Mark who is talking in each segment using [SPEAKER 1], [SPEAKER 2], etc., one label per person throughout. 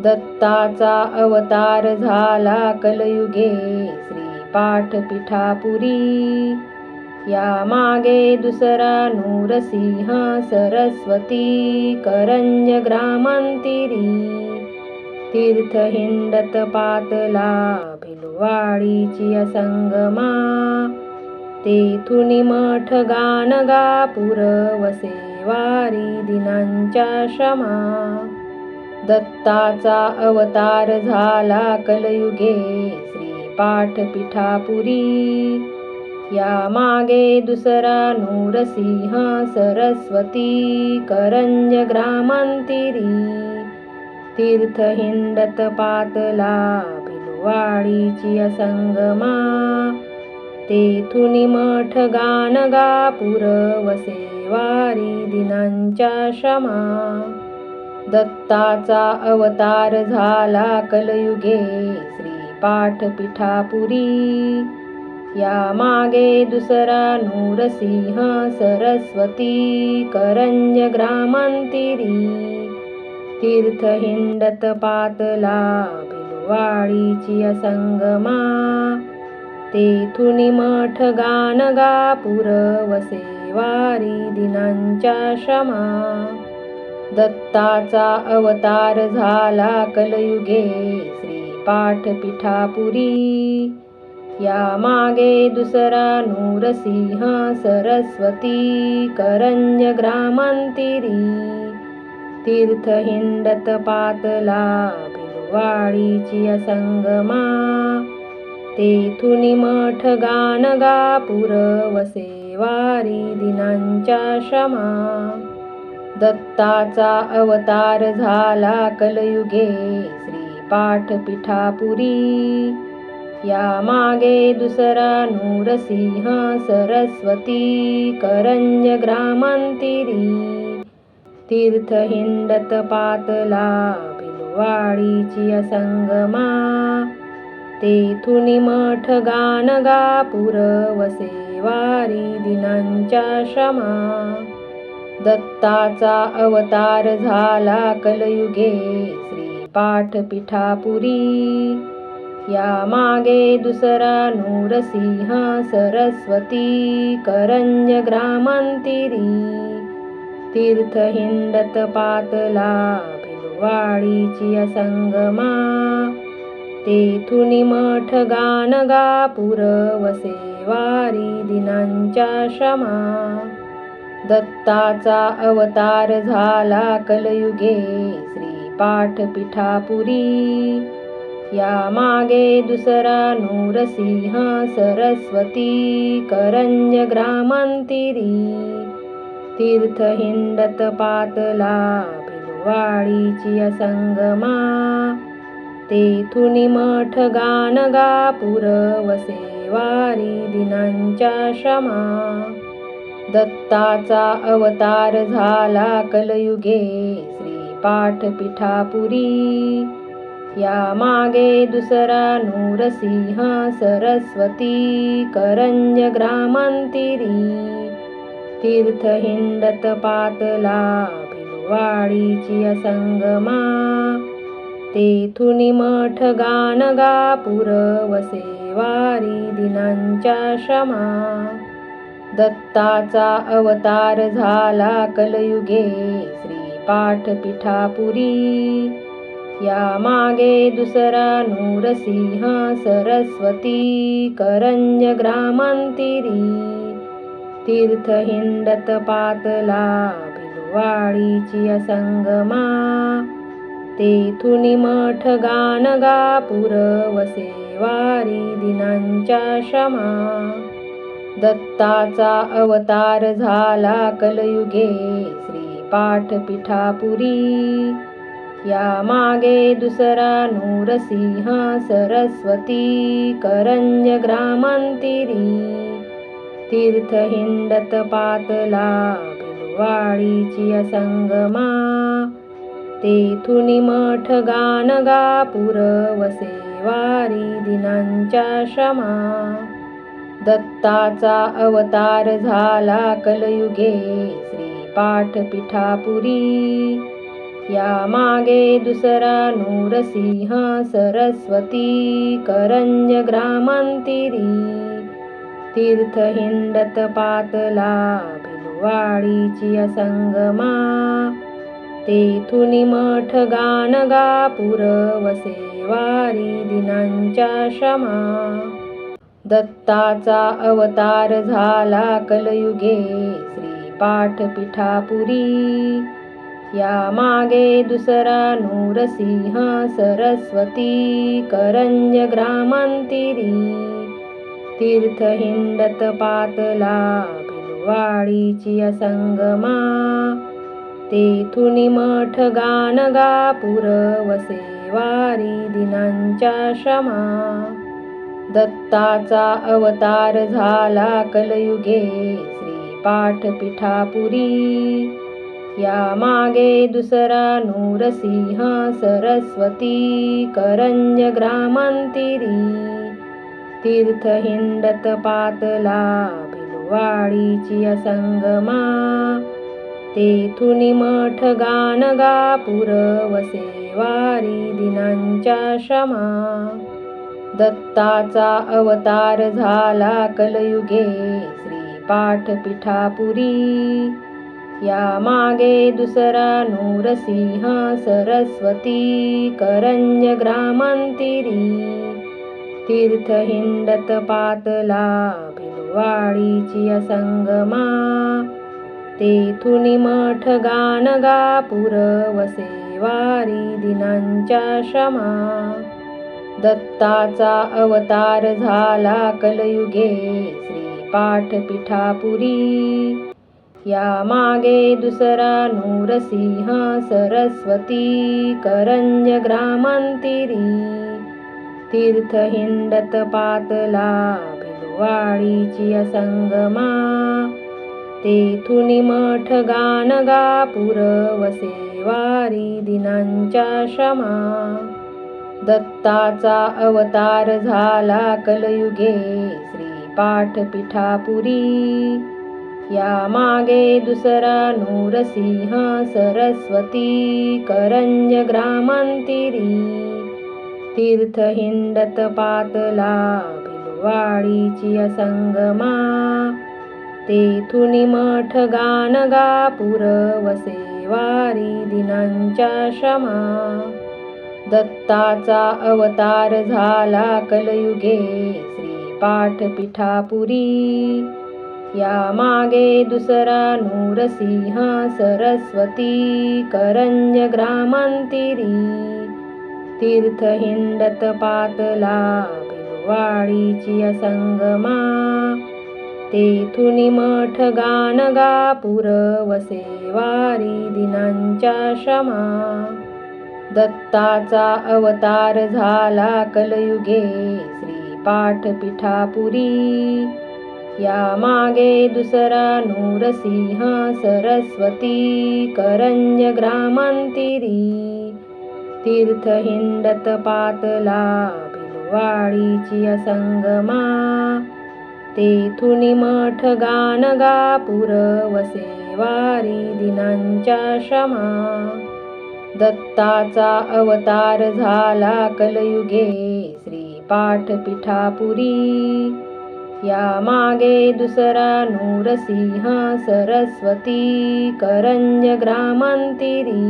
[SPEAKER 1] दत्ताचा अवतार झाला कलयुगे श्री पाठपीठापुरी. या मागे दुसरा नूरसिंह सरस्वती करंज ग्रामांतिरी. तीर्थ हिंडत पातला भिलवाडीची असंगमा. तेथुनी मठ गाणगापूर वसे वारी दिनांच्या शमा. दत्ताचा अवतार झाला कलयुगे श्री पाठपीठापुरी. या मागे दुसरा नूरसिंह सरस्वती करंज ग्रामांतिरी. तीर्थ हिंडत पातला भिलवाडीची असंगमा. तेथुनी मठ गाणगापूर वसे वारी दिनांच्या शमा. दत्ताचा अवतार झाला कलयुगे श्री पाठपीठापुरी. या मागे दुसरा नूरसिंह सरस्वती करंज ग्रामांतिरी. तीर्थ हिंडत पातला भिलवाडीची असंगमा. तेथुनी मठ गाणगापूर वसे वारी दिनांच्या शमा. दत्ताचा अवतार झाला कलयुगे श्री पाठपीठापुरी. या मागे दुसरा नूरसिंह सरस्वती करंज ग्रामांतिरी. तीर्थ हिंडत पातला भिलवाडीची असंगमा. तेथुनी मठ गाणगापूर वसे वारी दिनांच्या शमा. दत्ताचा अवतार झाला कलयुगे श्री पाठपीठापुरी. या मागे दुसरा नूरसिंह सरस्वती करंज ग्रामांतिरी. तीर्थ हिंडत पातला भिलवाडीची असंगमा. तेथुनी मठ गाणगापूर वसे वारी दिनांच्या शमा. दत्ताचा अवतार झाला कलयुगे श्री पाठपीठापुरी. या मागे दुसरा नूरसिंह सरस्वती करंज ग्रामांतिरी. तीर्थ हिंडत पातला भिलवाडीची असंगमा. तेथुनी मठ गाणगापूर वसे वारी दिनांच्या शमा. दत्ताचा अवतार झाला कलयुगे श्री पाठपीठापुरी. या मागे दुसरा नूरसिंह सरस्वती करंज ग्रामांतिरी. तीर्थ हिंडत पातला भिलवाडीची असंगमा. तेथुनी मठ गाणगापूर वसे वारी दिनांच्या शमा. दत्ताचा अवतार झाला कलयुगे श्री पाठपीठापुरी. या मागे दुसरा नूरसिंह सरस्वती करंज ग्रामांतिरी. तीर्थ हिंडत पातला भिलवाडीची असंगमा. तेथुनी मठ गाणगापूर वसे वारी दिनांच्या शमा. दत्ताचा अवतार झाला कलयुगे श्री पाठपीठापुरी. या मागे दुसरा नूरसिंह सरस्वती करंज ग्रामांतिरी. तीर्थ हिंडत पातला भिलवाडीची असंगमा. तेथुनी मठ गाणगापूर वसे वारी दिनांच्या शमा. दत्ताचा अवतार झाला कलयुगे श्री पाठपीठापुरी. या मागे दुसरा नूरसिंह सरस्वती करंज ग्रामांतिरी. तीर्थ हिंडत पातला भिलवाडीची असंगमा. तेथुनी मठ गाणगापूर वसे वारी दिनांच्या शमा. दत्ताचा अवतार झाला कलयुगे श्री पाठपीठापुरी. या मागे दुसरा नूरसिंह सरस्वती करंज ग्रामांतिरी तीर्थ हिंडत पातला भिलवाडीची असंगमा तेथुनी मठ गाणगापूर वसे वारी दिनांच्या श्रमा दत्ताचा अवतार झाला कलयुगे श्री पाठपीठापुरी या मागे दुसरा नूरसिंह सरस्वती करंज ग्रामांतिरी तीर्थ हिंडत पातला भिलवाडीची असंगमा तेथुनी मठ गाणगापूर वसे वारी दिनांच्या श्रमा दत्ताचा अवतार झाला कलयुगे श्री पाठपीठापुरी या मागे दुसरा नूरसिंह सरस्वती करंज ग्रामांतिरी तीर्थ हिंडत पातला भिलवाडीची असंगमा तेथुनी मठ गाणगापूर वसे वारी दिनांच्या श्रमा दत्ताचा अवतार झाला कलयुगे श्री पाठपीठापुरी या मागे दुसरा नूरसिंह सरस्वती करंज ग्रामांतिरी तीर्थ हिंडत पातला भिलवाडीची असंगमा तेथुनी मठ गाणगापूर वसे वारी दिनांच्या श्रमा दत्ताचा अवतार झाला कलयुगे श्री पाठपीठापुरी या मागे दुसरा नूरसिंह सरस्वती करंज ग्रामांतिरी तीर्थ हिंडत पातला भिलवाडीची असंगमा तेथुनी मठ गाणगापूर वसे वारी दिनांच्या श्रमा दत्ताचा अवतार झाला कलयुगे श्री पाठपीठापुरी या मागे दुसरा नूरसिंह सरस्वती करंज ग्रामांतिरी तीर्थ हिंडत पातला भिलवाडीची असंगमा तेथुनी मठ गाणगापूर वसे वारी दिनांच्या श्रमा दत्ताचा अवतार झाला कलयुगे श्री पाठपीठापुरी या मागे दुसरा नूरसिंह सरस्वती करंज ग्रामांतिरी तीर्थ हिंडत पातला भिलवाडीची असंगमा तेथुनी मठ गाणगापूर वसे वारी दिनांच्या श्रमा दत्ताचा अवतार झाला कलयुगे श्री पाठपीठापुरी या मागे दुसरा नूरसिंह सरस्वती करंज ग्रामांतिरी तीर्थ हिंडत पातला भिलवाडीची असंगमा तेथुनी मठ गाणगापूर वसे वारी दिनांच्या श्रमा दत्ताचा अवतार झाला कलयुगे श्री पाठपीठापुरी या मागे दुसरा नूरसिंह सरस्वती करंज ग्रामांतिरी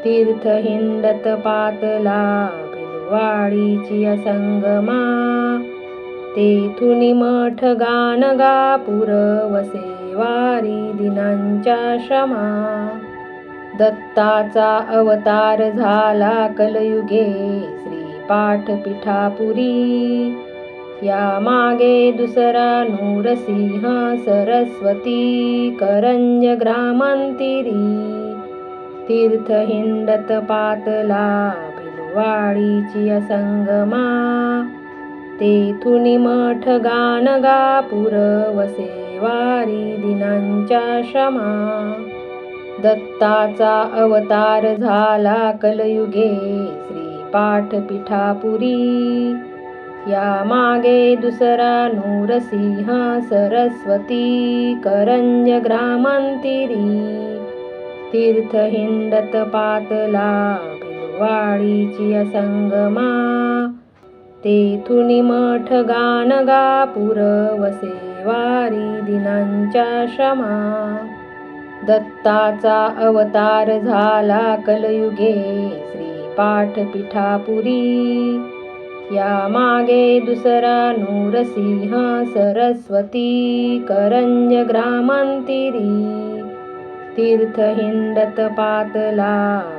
[SPEAKER 1] तीर्थ हिंडत पातला भिलवाडीची असंगमा तेथुनी मठ गाणगापूर वसे वारी दिनांच्या श्रमा दत्ताचा अवतार झाला कलयुगे श्री पाठपीठापुरी या मागे दुसरा नूरसिंह सरस्वती करंज ग्रामांतिरी तीर्थ हिंडत पातला भिलवाडीची असंगमा तेथुनी मठ गाणगापूर वसे वारी दिनांच्या श्रमा दत्ताचा अवतार झाला कलयुगे श्री पाठपीठापुरी या मागे दुसरा नूरसिंह सरस्वती करंज ग्रामांतिरी तीर्थ हिंडत पातला भिलवाडीची असंगमा तेथुनी मठ गानगा पुरवसे वारी दिनांच्या शमा दत्ताचा अवतार झाला कलयुगे श्रीपाठ पीठापुरी या मागे दुसरा नूरसिंह सरस्वती करंज ग्रामांतिरी तीर्थ हिंडत पातला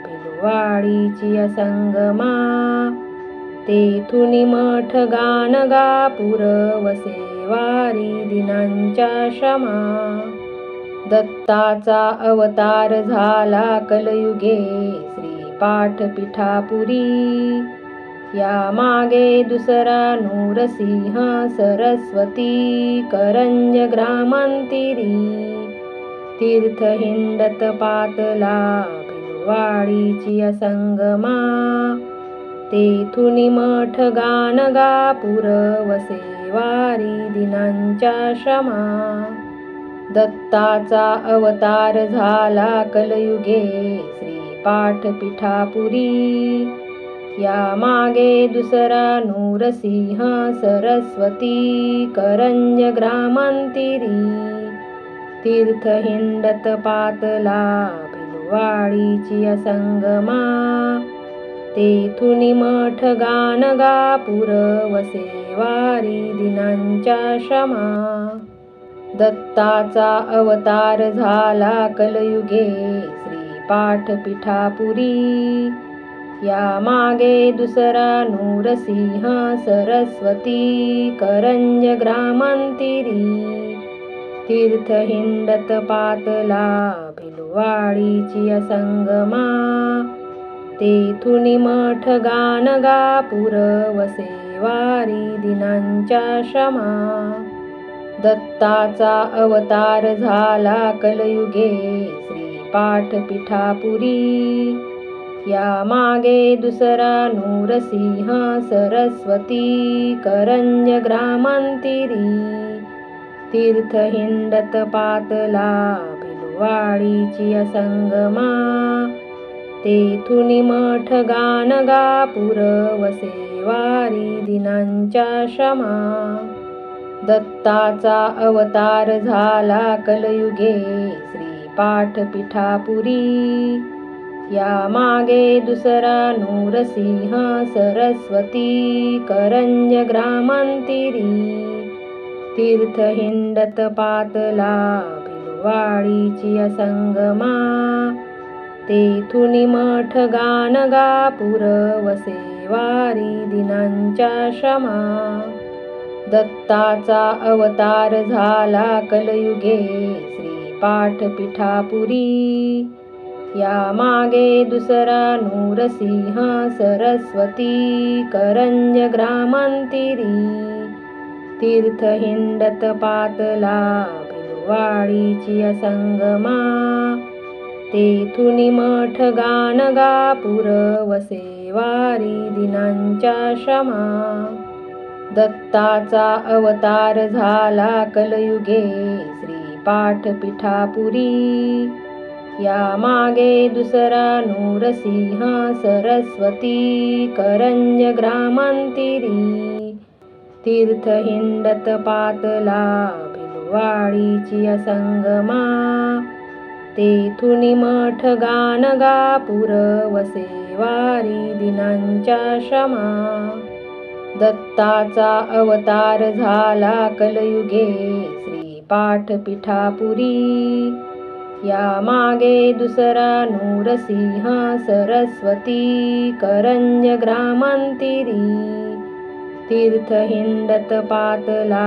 [SPEAKER 1] भिलवाडीची असंगमा तेथुनी मठ गानगा पुरवसे वारी दिनांच्या शमा दत्ताचा अवतार झाला कलयुगे श्रीपाठ पीठापुरी या मागे दुसरा नूरसिंह सरस्वती करंज ग्रामांतिरी तीर्थ हिंडत पातला भिलवाडीची असंगमा तेथुनी मठ गानगा पुरवसे वारी दिनांच्या शमा दत्ताचा अवतार झाला कलयुगे श्रीपाठ पीठापुरी या मागे दुसरा नूरसिंह सरस्वती करंज ग्रामांतिरी तीर्थ हिंडत पातला भिलवाडीची असंगमा तेथुनी मठ गानगा पुरवसे वारी दिनांच्या शमा दत्ताचा अवतार झाला कलयुगे श्रीपाठ पीठापुरी या मागे दुसरा नूरसिंह सरस्वती करंज ग्रामांतिरी तीर्थ हिंडत पातला भिलवाडीची असंगमा तेथुनी मठ गानगा पुरवसे वारी दिनांच्या शमा दत्ताचा अवतार झाला कलयुगे श्रीपाठ पीठापुरी या मागे दुसरा नूरसिंह सरस्वती करंज ग्रामांतिरी तीर्थ हिंडत पातला भिलवाडीची असंगमा तेथुनी मठ गानगा पुरवसे वारी दिनांच्या शमा दत्ताचा अवतार झाला कलयुगे श्रीपाठ पीठापुरी या मागे दुसरा नूरसिंह सरस्वती करंज ग्रामांतिरी तीर्थ हिंडत पातला भिलवाडीची असंगमा तेथुनी मठ गानगा पुरवसे वारी दिनांच्या शमा दत्ताचा अवतार झाला कलयुगे श्रीपाठ पीठापुरी या मागे दुसरा नूरसिंह सरस्वती करंज ग्रामांतिरी तीर्थ हिंडत पातला भिलवाडीची असंगमा तेथुनी मठ गानगा पुरवसे वारी दिनांच्या शमा दत्ताचा अवतार झाला कलयुगे श्रीपाठ पीठापुरी या मागे दुसरा नूरसिंह सरस्वती करंज ग्रामांतिरी तीर्थ हिंडत पातला भिलवाडीची असंगमा तेथुनी मठ गानगा पुरवसे वारी दिनांच्या शमा दत्ताचा अवतार झाला कलयुगे श्रीपाठ पीठापुरी या मागे दुसरा नूरसिंह सरस्वती करंज ग्रामांतिरी तीर्थ हिंडत पातला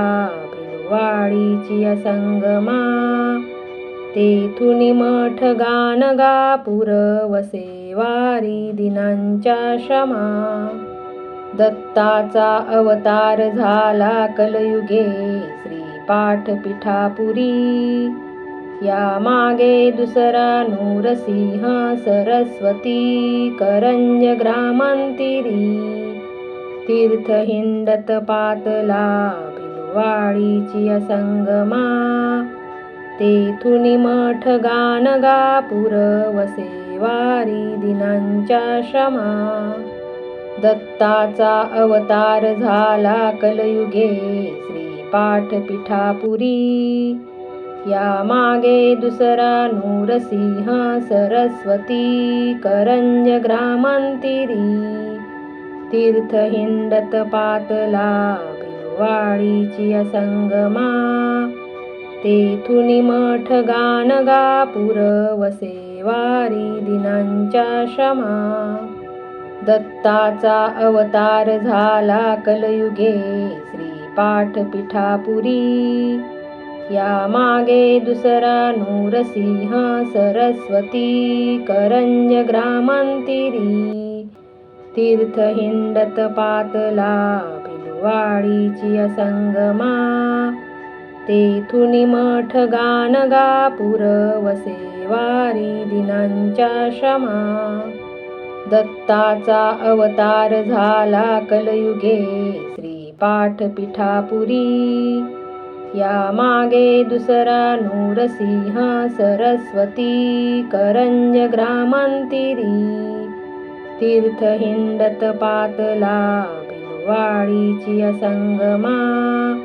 [SPEAKER 1] भिलवाडीची असंगमा तेथुनी मठ गानगा पुरवसे वारी दिनांच्या शमा दत्ताचा अवतार झाला कलयुगे श्रीपाठ पीठापुरी या मागे दुसरा नूरसिंह सरस्वती करंज ग्रामांतिरी तीर्थ हिंडत पातला भिलवाडीची असंगमा तेथुनी मठ गाणगापूर वसे वारी दिनांच्या क्षमा. दत्ताचा अवतार झाला कलयुगे श्री पाठपीठापुरी. या मागे दुसरा नूरसिंह सरस्वती करंज ग्रामांतिरी. तीर्थ हिंडत पातला भिलवाडीची असंगमा. तेथुनी मठ गाणगापूर वसे वारी दिनांच्या क्षमा. दत्ताचा अवतार झाला कलयुगे श्री पाठपीठापुरी. या मागे दुसरा नूरसिंह सरस्वती करंज ग्रामांतिरी. तीर्थ हिंडत पातला भिलवाडीची असंगमा. तेथुनी मठ गाणगापूर वसे वारी दिनांच्या क्षमा. दत्ताचा अवतार झाला कलयुगे श्री पाठपीठापुरी. या मागे दुसरा नूरसिंह सरस्वती करंज ग्रामांतिरी. तीर्थ हिंडत पातला भिलवाडीची असंगमा.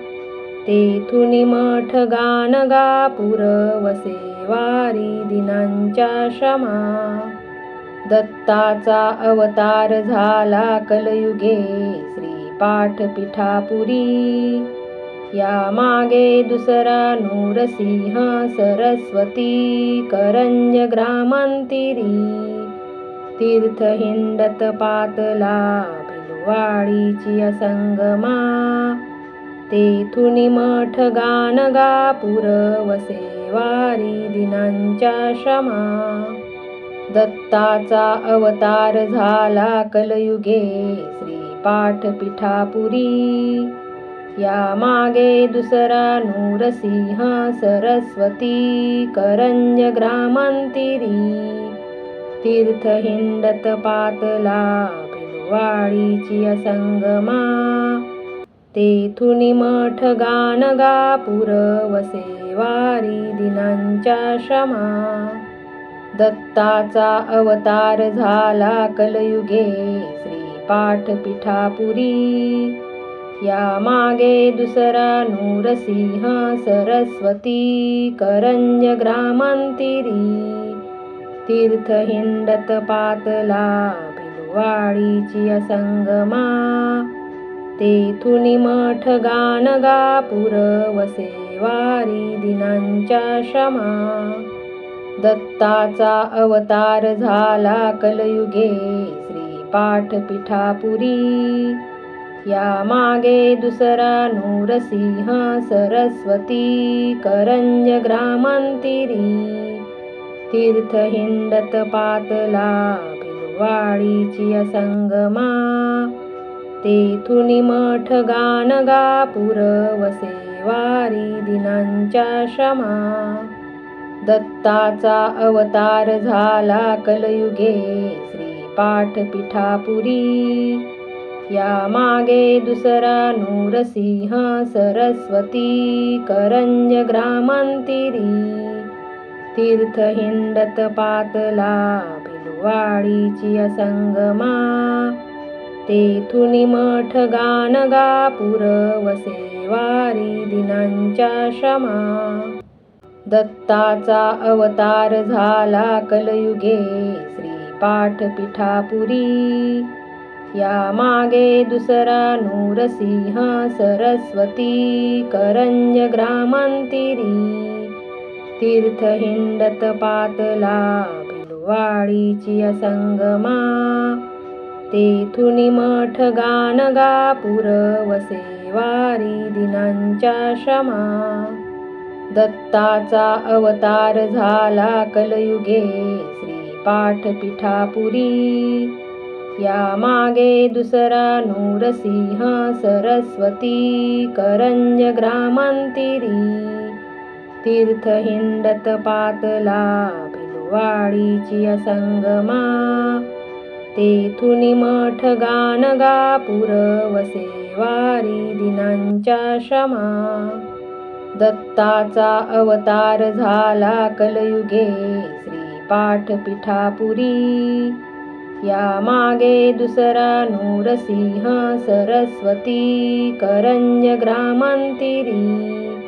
[SPEAKER 1] तेथुनी मठ गाणगापूर वसे वारी दिनांच्या क्षमा. दत्ताचा अवतार झाला कलयुगे श्री पाठपीठापुरी. या मागे दुसरा नूरसिंह सरस्वती करंज ग्रामांतिरी. तीर्थ हिंडत पातला भिलवाडीची असंगमा. तेथुनी मठ गाणगापूर वसे वारी दिनांच्या क्षमा. दत्ताचा अवतार झाला कलयुगे श्री पाठपीठापुरी. या मागे दुसरा नूरसिंह सरस्वती करंज ग्रामांतिरी. तीर्थ हिंडत पातला भिलवाडीची असंगमा. तेथुनी मठ गाणगापूर वसे वारी दिनांच्या क्षमा. दत्ताचा अवतार झाला कलयुगे श्री पाठपीठापुरी. या मागे दुसरा नूरसिंह सरस्वती करंज ग्रामांतिरी. तीर्थ हिंडत पातला भिलवाडीची असंगमा. तेथुनी मठ गाणगापूर वसे वारी दिनांच्या क्षमा. दत्ताचा अवतार झाला कलयुगे श्री पाठपीठापुरी. या मागे दुसरा नूरसिंह सरस्वती करंज ग्रामांतिरी. तीर्थ हिंडत पातला भिलवाडीची असंगमा. तेथुनी मठ गाणगापूर वसे वारी दिनांच्या क्षमा. दत्ताचा अवतार झाला कलयुगे श्री पाठपीठापुरी. या मागे दुसरा नूरसिंह सरस्वती करंज ग्रामांतिरी. तीर्थ हिंडत पातला भिलवाडीची असंगमा. तेथुनी मठ गाणगापूर वसे वारी दिनांच्या क्षमा. दत्ताचा अवतार झाला कलयुगे श्री पाठपीठापुरी. या मागे दुसरा नूरसिंह सरस्वती करंज ग्रामांतिरी. तीर्थ हिंडत पातला भिलवाडीची असंगमा. तेथुनी मठ गाणगापूर वसे वारी दिनांच्या क्षमा. दत्ताचा अवतार झाला कलयुगे श्री पाठपीठापुरी. या मागे दुसरा नूरसिंह सरस्वती करंज ग्रामांतिरी. तीर्थ हिंडत पातला भिलवाडीची असंगमा. तेथुनी मठ गाणगापूर वसे वारी दिनांच्या क्षमा. दत्ताचा अवतार झाला कलयुगे श्री पाठपीठापुरी. या मागे दुसरा नूरसिंह सरस्वती करंज ग्रामांतिरी.